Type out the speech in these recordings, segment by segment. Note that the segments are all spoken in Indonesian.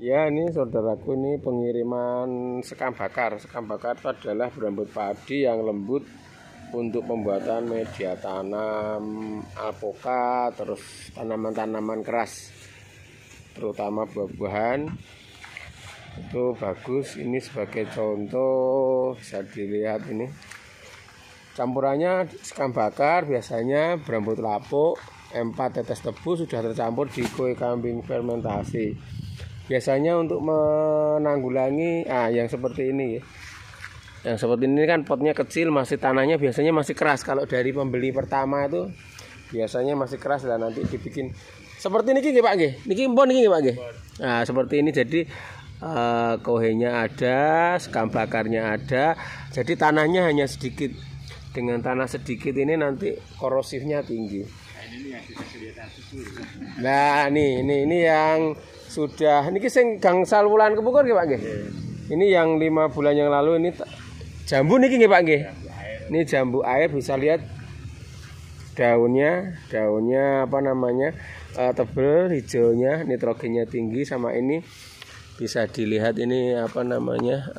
Ya, ini saudaraku, ini pengiriman sekam bakar. Sekam bakar itu adalah berambut padi yang lembut untuk pembuatan media tanam alpukat, terus tanaman-tanaman keras, terutama buah-buahan. Itu bagus. Ini sebagai contoh bisa dilihat ini. Campurannya sekam bakar biasanya berambut lapuk, 4 tetes tebu sudah tercampur di kue kambing fermentasi. Biasanya untuk menanggulangi yang seperti ini ya. Yang seperti ini kan potnya kecil, masih tanahnya biasanya masih keras. Kalau dari pembeli pertama itu biasanya masih keras, lah nanti dibikin seperti ini nggih Pak nggih. Niki mpun niki nggih Pak nggih. Nah, seperti ini jadi kohenya ada, sekam bakarnya ada. Jadi tanahnya hanya sedikit. Dengan tanah sedikit ini nanti korosifnya tinggi. Nah, ini yang sudah niki sing gangsal wulan kepungkur nggih Pak nggih. Ini yang 5 bulan yang lalu ini jambu niki nggih Pak nggih. Ini jambu air, bisa lihat daunnya apa namanya? Tebel, hijaunya, nitrogennya tinggi. Sama ini bisa dilihat ini apa namanya?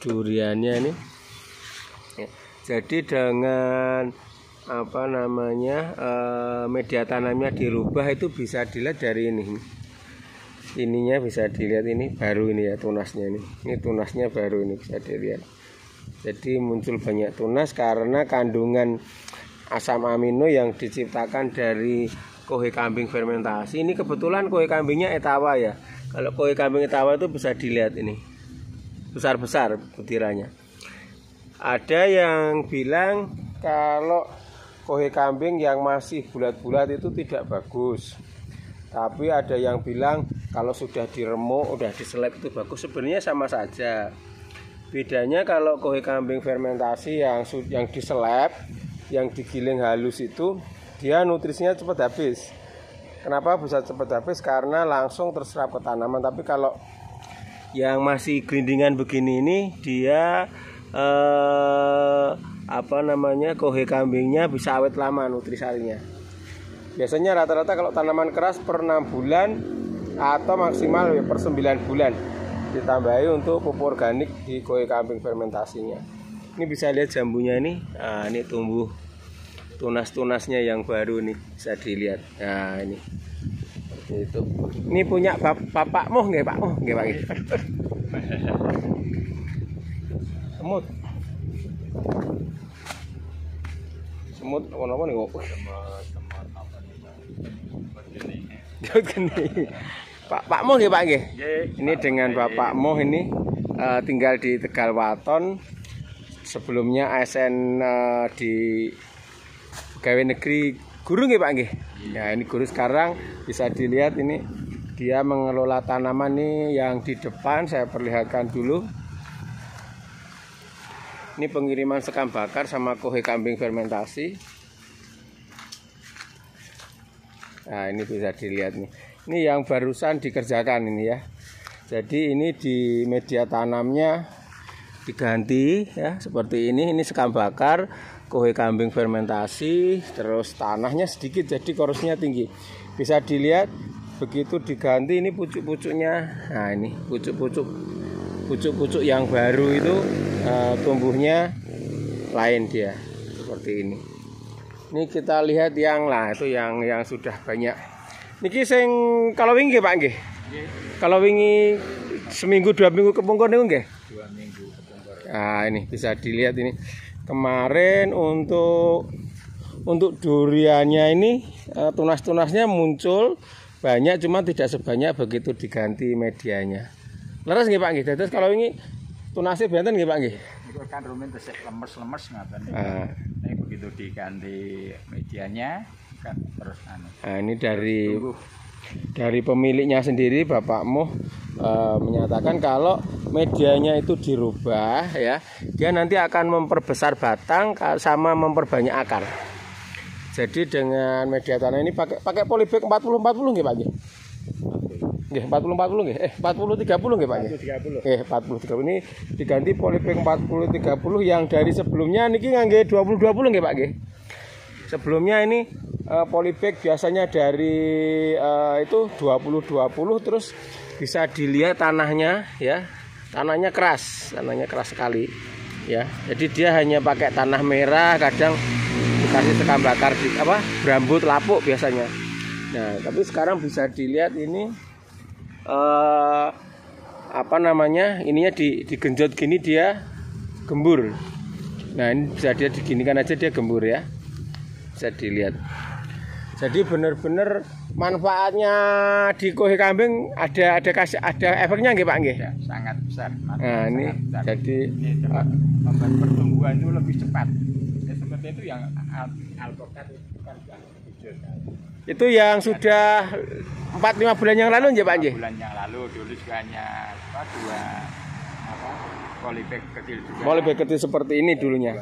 Duriannya ini. Jadi dengan apa namanya media tanamnya dirubah itu bisa dilihat dari ini. Ininya bisa dilihat, ini baru ini ya tunasnya ini. Ini tunasnya baru ini bisa dilihat. Jadi muncul banyak tunas karena kandungan asam amino yang diciptakan dari kohe kambing fermentasi. Ini kebetulan kohe kambingnya etawa ya. Kalau kohe kambing etawa itu bisa dilihat ini. Besar-besar butirannya. Ada yang bilang kalau kohe kambing yang masih bulat-bulat itu tidak bagus. Tapi ada yang bilang kalau sudah diremuk, udah diseleb itu bagus. Sebenarnya sama saja. Bedanya kalau kohe kambing fermentasi yang diseleb, yang digiling halus itu, dia nutrisinya cepat habis. Kenapa bisa cepat habis? Karena langsung terserap ke tanaman. Tapi kalau yang masih gelindingan begini ini, dia apa namanya, kohe kambingnya bisa awet lama nutrisarinya. Biasanya rata-rata kalau tanaman keras per 6 bulan atau maksimal per 9 bulan ditambahi untuk pupuk organik di kohe kambing fermentasinya. Ini bisa lihat jambunya ini. Nah, ini tumbuh tunas-tunasnya yang baru nih, bisa dilihat. Nah, ini itu. Ini punya bapakmu nggih, Pak? Nggih, Pak. Semut apa nih kok? Pakmu nggih Pak nggih. Ini dengan bapakmu ini tinggal di Tegal Waton. Sebelumnya ASN di Pegawai Negeri Guru nggih Pak nggih. Ya, ini guru sekarang bisa dilihat ini dia mengelola tanaman nih yang di depan saya perlihatkan dulu. Ini pengiriman sekam bakar sama kohe kambing fermentasi. Nah, ini bisa dilihat nih. Ini yang barusan dikerjakan ini ya. Jadi ini di media tanamnya diganti ya seperti ini. Ini sekam bakar, kohe kambing fermentasi, terus tanahnya sedikit jadi korosnya tinggi. Bisa dilihat begitu diganti ini pucuk-pucuknya. Nah, ini pucuk-pucuk yang baru itu tumbuhnya lain dia seperti ini. Ini kita lihat yang itu yang sudah banyak. Niki sing kalau wingi Pak nggih. Kalau wingi seminggu 2 minggu kepungkur niku nggih. 2 minggu kepungkur. Nah, ini bisa dilihat ini. Kemarin untuk duriannya ini tunas-tunasnya muncul banyak, cuma tidak sebanyak begitu diganti medianya. Leres nggih Pak nggih. Terus kalau ini tunasnya benten nggih Pak nggih. Itu kan rumen tesik lemes-lemes ngaten. Nek begitu diganti medianya kan terus anu. Nah, ini dari pemiliknya sendiri bapakmu menyatakan kalau medianya itu dirubah ya, dia nanti akan memperbesar batang sama memperbanyak akar. Jadi dengan media tanah ini pakai polybag 40-40 nggih Pak nggih. Nggih 40-40 nggih. 40-30 nggih Pak nggih. 40-30 ini diganti polybag 40-30 yang dari sebelumnya niki ngangge 20-20 nggih Pak nggih. Sebelumnya ini polybag biasanya dari itu 20-20, terus bisa dilihat tanahnya ya. Tanahnya keras sekali ya. Jadi dia hanya pakai tanah merah, kadang dikasih sekam bakar berambut lapuk biasanya. Nah, tapi sekarang bisa dilihat ini ininya digenjot gini dia gembur. Nah, ini bisa dia diginikan aja dia gembur ya. Bisa dilihat. Jadi benar-benar manfaatnya di kohe kambing ada efeknya nggih Pak nggih? Ya, sangat besar. Nah, ini besar. Jadi membuat pertumbuhan itu lebih cepat. Ya, seperti itu yang alpukat itu kan hijau. Itu yang sudah 4-5 bulan yang lalu nggih Pak nggih? Bulan yang lalu dulu juga hanya dua polybag kecil juga. Polybag kecil seperti ini dulunya.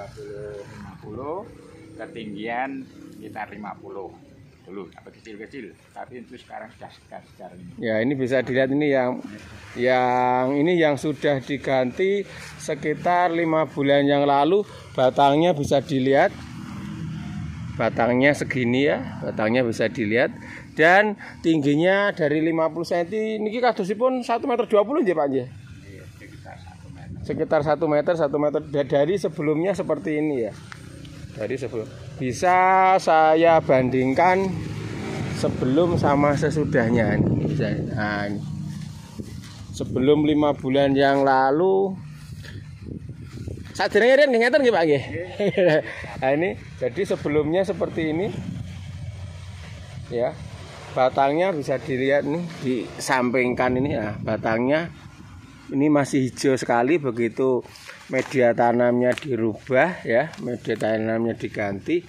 50, ketinggian sekitar 50. Dulu apa kecil-kecil, tapi itu sekarang sudah segar ini. Ya, ini bisa dilihat ini yang sudah diganti sekitar 5 bulan yang lalu. Batangnya bisa dilihat. Batangnya segini ya, batangnya bisa dilihat, dan tingginya dari 50 cm niki kadosipun 1,20 meter nggih Pak nggih. Iya, sekitar 1 meter dari sebelumnya seperti ini ya. Dari sebelum bisa saya bandingkan sebelum sama sesudahnya ini. Nah, ini. Sebelum 5 bulan yang lalu sadurunge riyen ngeten nggih Pak nggih. Nah, ini jadi sebelumnya seperti ini. Ya. Batangnya bisa dilihat nih, disampingkan ini ya, batangnya ini masih hijau sekali. Begitu media tanamnya dirubah ya, media tanamnya diganti,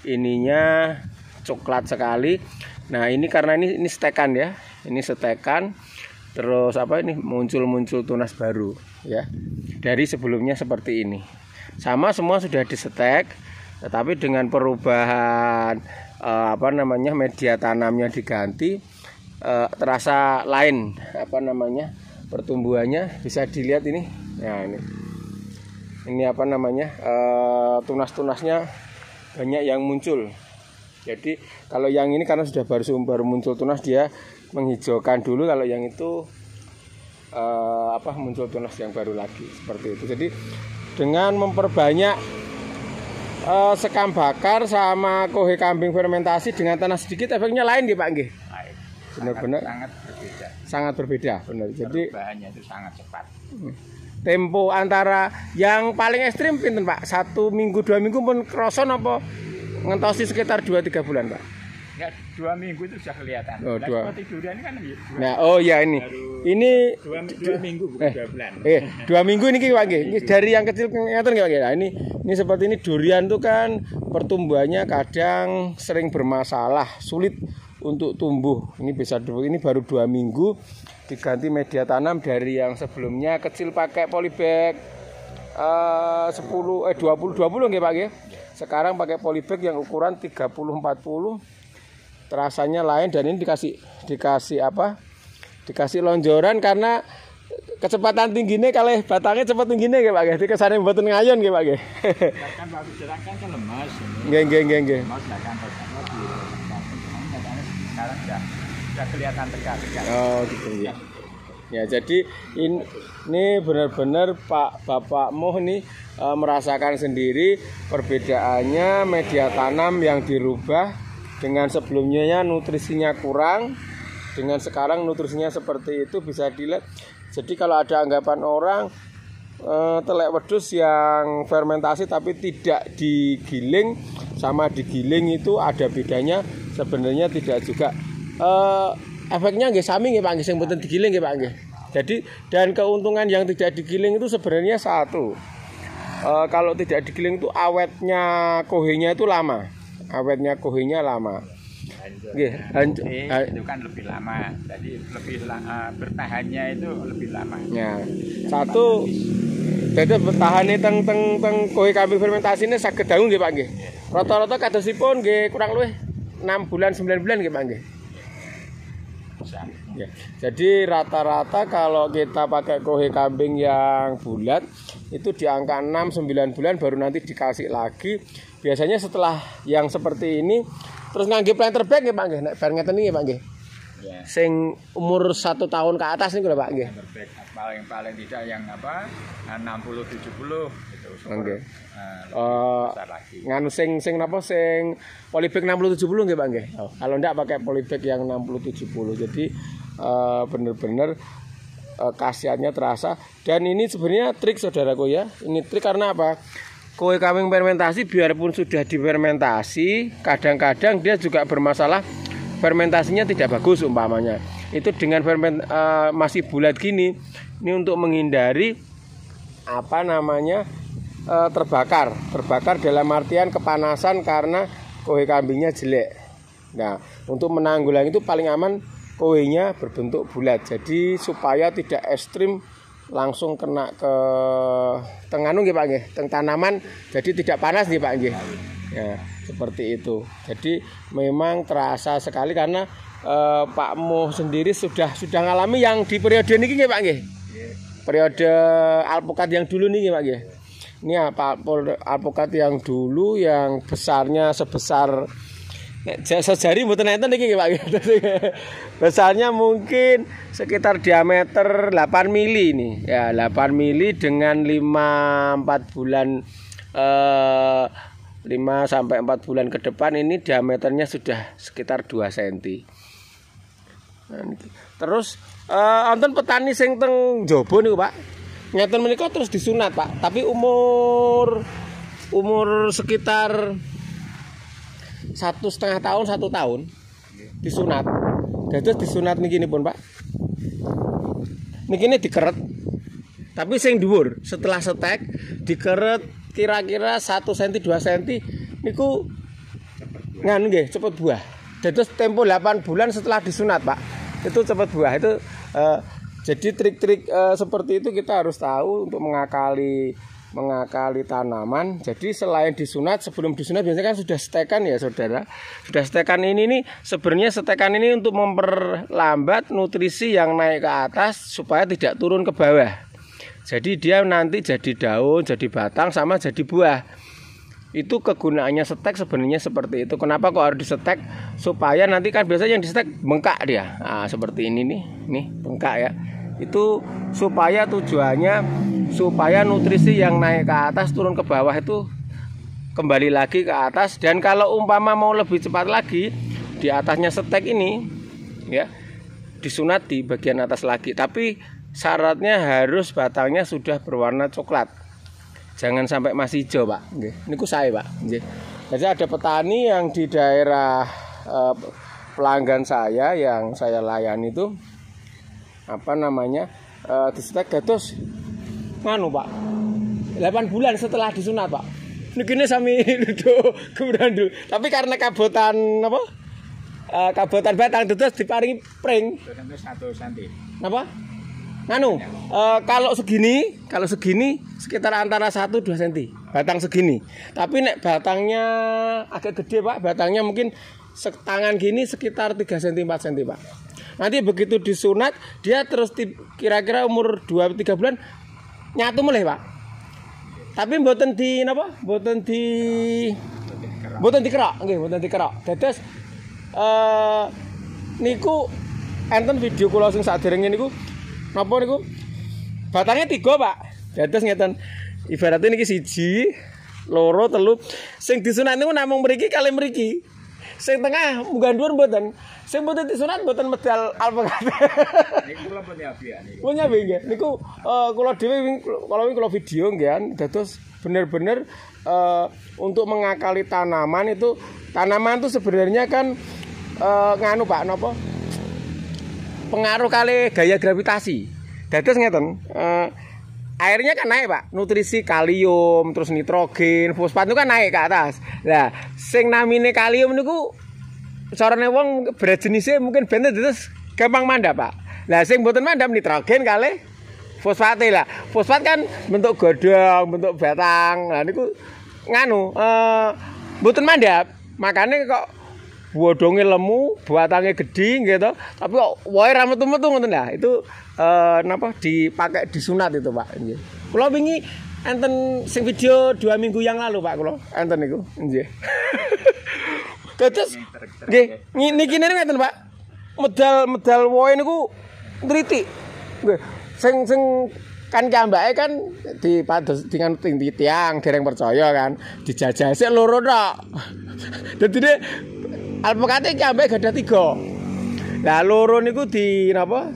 ininya coklat sekali. Nah, ini karena ini stekan ya, ini stekan, terus ini muncul tunas baru ya, dari sebelumnya seperti ini. Sama semua sudah disetek, tetapi dengan perubahan media tanamnya diganti, terasa lain pertumbuhannya. Bisa dilihat ini. Nah, ini tunas-tunasnya banyak yang muncul. Jadi kalau yang ini karena sudah baru muncul tunas, dia menghijaukan dulu. Kalau yang itu muncul tunas yang baru lagi seperti itu. Jadi dengan memperbanyak sekam bakar sama kohe kambing fermentasi dengan tanah sedikit, efeknya lain nggih Pak nggih? Lain. Benar-benar sangat berbeda benar. Jadi perubahannya itu sangat cepat. Tempo antara yang paling ekstrim pinten Pak? 1 minggu 2 minggu pun kroson apa ngentosi sekitar 2-3 bulan Pak? Ya, 2 minggu itu sudah kelihatan. Oh, seperti durian kan nah, oh ya ini. Ini 2 minggu bukan 2 bulan. 2 minggu ini Pak nggih. Ini dari yang kecil ngeten nggih Pak nggih. Nah, ini seperti ini durian tuh kan pertumbuhannya kadang sering bermasalah, sulit untuk tumbuh. Ini baru 2 minggu diganti media tanam dari yang sebelumnya kecil pakai polybag 20 nggih Pak nggih. Sekarang pakai polybag yang ukuran 30-40. Rasanya lain, dan ini dikasih lonjoran karena kecepatan tingginya kalau batangnya cepat tingginya nggih Pak nggih. Dikesane mboten ngayon nggih Pak nggih. Kan waktu gerakan kan lemas. Nggih. Lemas sekarang sudah kelihatan tegak. Oh gitu ya. Ya, jadi ini benar-benar Bapak Moh ini merasakan sendiri perbedaannya media tanam yang dirubah. Dengan sebelumnya nutrisinya kurang, dengan sekarang nutrisinya seperti itu bisa dilihat. Jadi kalau ada anggapan orang telek wedhus yang fermentasi tapi tidak digiling sama digiling itu ada bedanya, sebenarnya tidak juga. Efeknya nggih sami nggih Pak nggih, sing mboten digiling nggih Pak nggih. Jadi dan keuntungan yang tidak digiling itu sebenarnya satu. Kalau tidak digiling itu awetnya kohenya itu lama. Nggih, itu kan lebih lama. Jadi bertahannya itu lebih lama. Ya. Satu dadi bertahane teng kohe kambing fermentasi ini saged dangu nggih Pak nggih. Rata-rata kadosipun nggih kurang luwih 6 bulan 9 bulan nggih Pak nggih. Ya. Jadi rata-rata kalau kita pakai kohe kambing yang bulat itu di angka 6-9 bulan baru nanti dikasih lagi biasanya setelah yang seperti ini terus ngangge planter bag nggih Pak nggih. Nek bar ngeten iki Pak nggih. Ya. Sing umur 1 tahun ke atas niku lho Pak nggih. Planter bag paling tidak yang apa 60 70 gitu. Nggih. Besar lagi. Nganu sing napa sing polybag 60 70 nggih Pak nggih. Oh, kalau ndak pakai polybag yang 60 70. Jadi bener-bener khasiatnya terasa. Dan ini sebenarnya trik saudaraku ya. Ini trik karena apa? Kowe kambing fermentasi biarpun sudah difermentasi, kadang-kadang dia juga bermasalah fermentasinya tidak bagus umpamanya. Itu dengan masih bulat gini, ini untuk menghindari apa namanya terbakar dalam artian kepanasan karena kowe kambingnya jelek. Nah, untuk menanggulangi itu paling aman koenya berbentuk bulat. Jadi supaya tidak ekstrim langsung kena ke tenganu nggih Pak nggih, teng tanaman jadi tidak panas nggih Pak nggih. Ya, seperti itu. Jadi memang terasa sekali karena Pak Mo sendiri sudah ngalami yang di periode niki nggih Pak nggih. Periode alpukat yang dulu nih Pak nggih. Ini apa alpukat yang dulu yang besarnya sebesar sejari mboten enten iki Pak. Besarnya mungkin sekitar diameter 8 mili ini. Ya, 8 mili dengan 4 bulan 5 sampai 4 bulan ke depan ini diameternya sudah sekitar 2 cm. Nah, terus wonten petani sing teng Jobo niku Pak. Ngeten menika terus disunat Pak, tapi umur sekitar 1,5 tahun 1 tahun disunat. Terus disunat niki pun Pak. Niki dikeret. Tapi sing dhuwur setelah setek dikeret kira-kira 1 cm 2 cm niku nganu nggih cepet buah. Terus tempo 8 bulan setelah disunat Pak. Itu cepet buah. Itu jadi trik-trik seperti itu kita harus tahu untuk mengakali tanaman. Jadi selain disunat, sebelum disunat biasanya kan sudah setekan ya saudara. Sudah setekan ini nih sebenarnya setekan ini untuk memperlambat nutrisi yang naik ke atas supaya tidak turun ke bawah. Jadi dia nanti jadi daun, jadi batang sama jadi buah. Itu kegunaannya setek sebenarnya seperti itu. Kenapa kok harus disetek? Supaya nanti kan biasanya yang disetek bengkak dia. Nah, seperti ini nih bengkak ya. Itu supaya tujuannya supaya nutrisi yang naik ke atas turun ke bawah itu kembali lagi ke atas. Dan kalau umpama mau lebih cepat lagi, di atasnya setek ini ya disunat di bagian atas lagi. Tapi syaratnya harus batangnya sudah berwarna coklat. Jangan sampai masih hijau Pak. Niku saya Pak. Jadi ada petani yang di daerah pelanggan saya yang saya layani itu apa namanya disetek terus nganu Pak 8 bulan setelah disunat Pak niki sami duduk kemudian dulu tapi karena kabotan apa kabotan batang terus diparingi pring 1 cm apa nganu kalau segini sekitar antara 1-2 cm batang segini tapi nek batangnya agak gede Pak batangnya mungkin tangan gini sekitar 3 cm 4 cm Pak. Nanti begitu disunat dia terus kira-kira umur 2-3 bulan nyatu mulai Pak. Tapi mboten di napa? Mboten dikerok, nggih, mboten dikerok. Dados niku enten video kula sing saderenge niku napa niku? Batangnya 3 Pak. Dados ngeten. Ibaratnya niki 1, 2, 3 sing disunat niku namung mriki kali mriki. Sing tengah munggah dhuwur mboten. Sing mboten disunat mboten medal alpukat. Niku kula pun nyabi niku. Pun nyabi nggih. Niku kula dhewe kula video nggih. Dados bener-bener untuk mengakali tanaman itu sebenarnya kan nganu Pak napa? Pengaruh kali gaya gravitasi. Dados ngeten, airnya kan naik Pak, nutrisi kalium, terus nitrogen, fosfat itu kan naik ke atas. Nah, sing namine kalium niku carane wong berat jenisnya mungkin benten terus gampang mandap Pak. Lah sing mboten mandap nitrogen kali fosfat lah. Fosfat kan bentuk godhong, bentuk batang. Nah niku nganu mboten mandap. Makanya kok bodonge lemu, batangnya gede gitu. Tapi kok wae ra metu-metu ngoten lah. Itu napa dipakai disunat itu Pak nggih. Kula wingi enten sing video 2 minggu yang lalu Pak kula. Enten niku. Nggih. Terus nggih, niki ngeten Pak. Medal woe niku nriti. Nggih. Sing kan kiambake kan dipados dengan tiang dereng percaya kan dijajah sik loro tok. Dadine alpukate kiambake gadah 3. Lah loro niku di napa?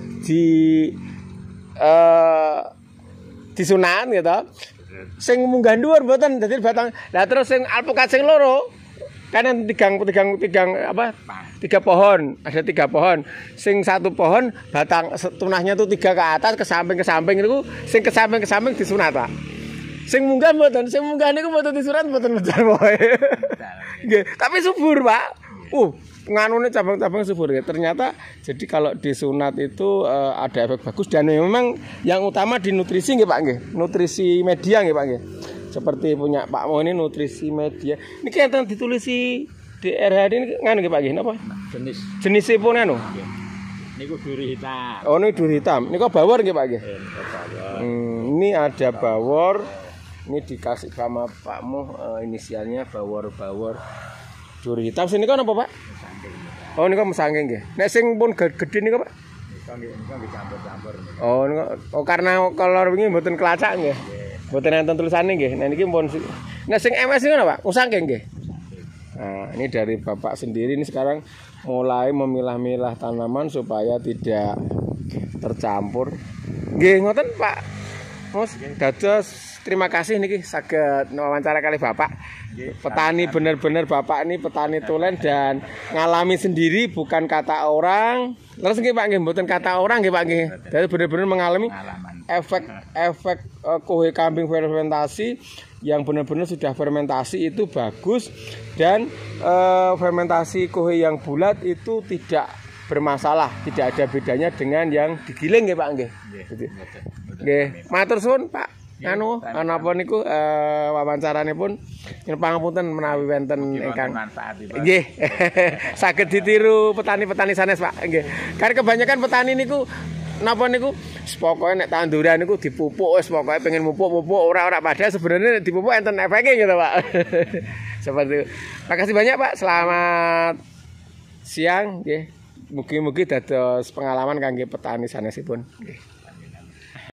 Disunat gitu. Sing munggah dhuwur mboten dadi batang. Lah terus sing alpukat sing loro kan tigang apa? 3 pohon, ada 3 pohon. Sing 1 pohon batang tunahnya tuh 3 ke atas ke samping niku sing ke samping disunat, Pak. Sing munggah mboten, sing munggah niku mboten disunat mboten medal wae. Nggih, tapi subur, Pak. Nganune cabang-cabang subur ya. Ternyata jadi kalau disunat itu ada efek bagus dan memang yang utama di nutrisi nggih, Pak nggih. Nutrisi media nggih, Pak nggih. Seperti punya Pak Mo ini nutrisi media. Niki enten ditulisi di RHD ini nganu nggih Pak nggih napa? Jenisipun anu. Niku duri hitam. Oh, ini duri hitam. Niku bawor nggih Pak nggih. Ini ada bawor. Ini dikasih sama Pak Mo inisialnya bawor. Duri hitam sini kan apa Pak? Oh niku mesangking nggih. Nek sing pun gedhe niku Pak? Niku campur-campur. Oh karena kolor wingi mboten kelacak nggih. Mboten enten tulisane nggih. Nah niki pun nek sing MS niku Pak? Usangking nggih. Nah, ini dari Bapak sendiri ini sekarang mulai memilah-milah tanaman supaya tidak tercampur. Nggih ngoten Pak. Mas dados terima kasih niki saged wawancara kali Bapak. Petani bener-bener Bapak ini petani tulen dan ngalami sendiri bukan kata orang. Terus nggih Pak nggih mboten kata orang nggih Pak nggih. Jadi bener-bener mengalami efek kohe kambing fermentasi yang benar-benar sudah fermentasi itu bagus dan fermentasi kohe yang bulat itu tidak bermasalah, tidak ada bedanya dengan yang digiling nggih Pak nggih. Nggih, matur suwun Pak. Anu napa niku wawancaranipun pangapunten menawi wonten ingkang nggih saged ditiru petani-petani sanes Pak nggih. Karena kebanyakan petani niku napa niku pokoke nek tanduran niku dipupuk wis pokoke pengen mupuk ora padahal sebenarnya dipupuk enten efeke gitu Pak. Seperti itu. Makasih banyak Pak. Selamat siang nggih. Mugi-mugi dados pengalaman kangge petani sanesipun nggih.